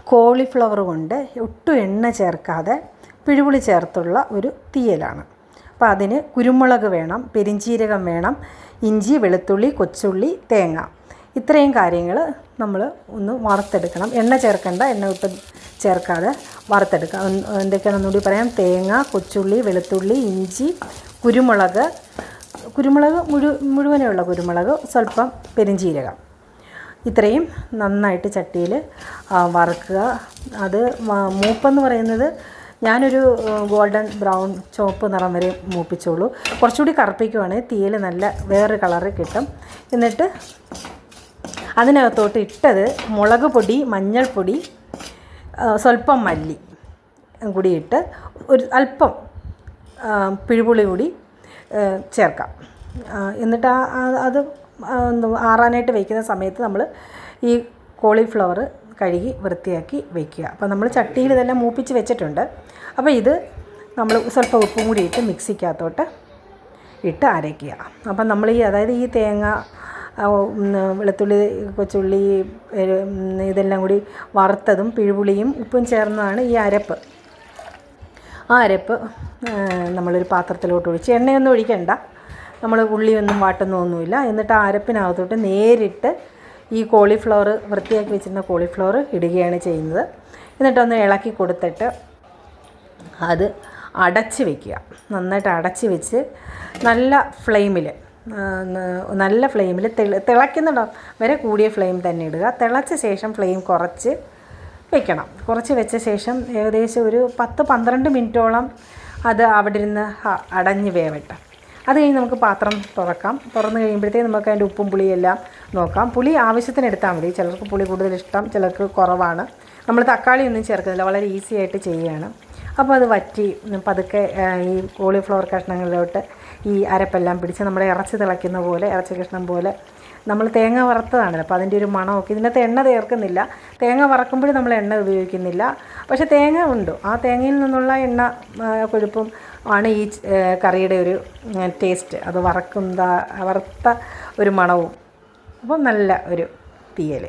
Cauliflower കൊണ്ട് ഒട്ടും എണ്ണ ചേർക്കാതെ പിഴുപുളി ചേർത്തുള്ള ഒരു തീയലാണ്. അപ്പോൾ അതിന് കുരുമുളക് വേണം, പെരിഞ്ചീരകം വേണം, ഇഞ്ചി, വെളുത്തുള്ളി, കൊച്ചുള്ളി, തേങ്ങ, ഇത്രയും കാര്യങ്ങൾ നമ്മൾ ഒന്ന് വറുത്തെടുക്കണം. എണ്ണ ചേർക്കേണ്ട, എണ്ണ ഒട്ടും ചേർക്കാതെ വറുത്തെടുക്കാം. എന്തൊക്കെയാണെന്നുകൂടി പറയാം. തേങ്ങ, കൊച്ചുള്ളി, വെളുത്തുള്ളി, ഇഞ്ചി, കുരുമുളക് മുഴുവനുള്ള കുരുമുളക്, സ്വല്പം പെരിഞ്ചീരകം, ഇത്രയും നന്നായിട്ട് ചട്ടിയിൽ വറുക്കുക. അത് മൂപ്പെന്ന് പറയുന്നത് ഞാനൊരു ഗോൾഡൻ ബ്രൗൺ ചുവപ്പ് നിറം വരെ മൂപ്പിച്ചോളൂ. കുറച്ചുകൂടി കറുപ്പിക്കുവാണെങ്കിൽ തീയിൽ നല്ല വേറൊരു കളറ് കിട്ടും. എന്നിട്ട് അതിനകത്തോട്ട് ഇട്ടത് മുളക് പൊടി, മഞ്ഞൾപ്പൊടി, സ്വല്പം മല്ലി കൂടി ഇട്ട് ഒരു അല്പം പിഴുപുളി കൂടി ചേർക്കാം. എന്നിട്ട് അത് ആറാനായിട്ട് വയ്ക്കുന്ന സമയത്ത് നമ്മൾ ഈ കോളിഫ്ലവർ കഴുകി വൃത്തിയാക്കി വയ്ക്കുക. അപ്പോൾ നമ്മൾ ചട്ടിയിൽ ഇതെല്ലാം മൂപ്പിച്ച് വെച്ചിട്ടുണ്ട്. അപ്പോൾ ഇത് നമ്മൾ സ്വല്പം ഉപ്പും കൂടി ഇട്ട് മിക്സിക്കകത്തോട്ട് ഇട്ട് അരയ്ക്കുക. അപ്പം നമ്മൾ അതായത് ഈ തേങ്ങ, വെളുത്തുള്ളി, കൊച്ചുള്ളി ഇതെല്ലാം കൂടി വറുത്തതും പിഴുപുളിയും ഉപ്പും ചേർന്നതാണ് ഈ അരപ്പ്. ആ അരപ്പ് നമ്മളൊരു പാത്രത്തിലോട്ട് ഒഴിച്ച്, എണ്ണയൊന്നും ഒഴിക്കണ്ട, നമ്മൾ ഉള്ളിയൊന്നും വാട്ടുന്നൊന്നുമില്ല. എന്നിട്ട് ആ അരപ്പിനകത്തോട്ട് നേരിട്ട് ഈ കോളിഫ്ലവർ, വൃത്തിയാക്കി വെച്ചിരുന്ന കോളിഫ്ലവർ ഇടുകയാണ് ചെയ്യുന്നത്. എന്നിട്ടൊന്ന് ഇളക്കി കൊടുത്തിട്ട് അത് അടച്ച് വയ്ക്കുക. നന്നായിട്ട് അടച്ച് വെച്ച് നല്ല ഫ്ലെയിമിൽ തിളയ്ക്കുന്നുണ്ടാവും വരെ കൂടിയ ഫ്ലെയിം തന്നെ ഇടുക. തിളച്ച ശേഷം ഫ്ലെയിം കുറച്ച് വെക്കണം. കുറച്ച് വെച്ച ശേഷം ഏകദേശം ഒരു 10-12 മിനിറ്റോളം അത് അവിടെ ഇരുന്ന് അടഞ്ഞ് വേവട്ടെ. അത് കഴിഞ്ഞ് നമുക്ക് പാത്രം തുറക്കാം. തുറന്ന് കഴിയുമ്പോഴത്തേക്ക് നമുക്ക് അതിൻ്റെ ഉപ്പും പുളിയെല്ലാം നോക്കാം. പുളി ആവശ്യത്തിന് എടുത്താൽ മതി. ചിലർക്ക് പുളി കൂടുതൽ ഇഷ്ടം, ചിലർക്ക് കുറവാണ്. നമ്മൾ തക്കാളി ഒന്നും ചേർക്കുന്നില്ല, വളരെ ഈസി ആയിട്ട് ചെയ്യുകയാണ്. അപ്പോൾ അത് വറ്റി പതുക്കെ ഈ കോളിഫ്ലവർ കഷ്ണങ്ങളിലോട്ട് ഈ അരപ്പെല്ലാം പിടിച്ച് നമ്മുടെ ഇറച്ചി തിളയ്ക്കുന്ന പോലെ, ഇറച്ചി കഷ്ണം പോലെ, നമ്മൾ തേങ്ങ വറുത്തതാണല്ലോ, അപ്പോൾ അതിൻ്റെ ഒരു മണമൊക്കെ. ഇതിനകത്ത് എണ്ണ ചേർക്കുന്നില്ല, തേങ്ങ വറക്കുമ്പോഴും നമ്മൾ എണ്ണ ഉപയോഗിക്കുന്നില്ല. പക്ഷേ തേങ്ങ ഉണ്ട്, ആ തേങ്ങയിൽ നിന്നുള്ള എണ്ണ കൊഴുപ്പും ആണ് ഈ കറിയുടെ ഒരു ടേസ്റ്റ്. അത് വറുത്ത ഒരു മണവും. അപ്പോൾ നല്ല ഒരു തീയൽ.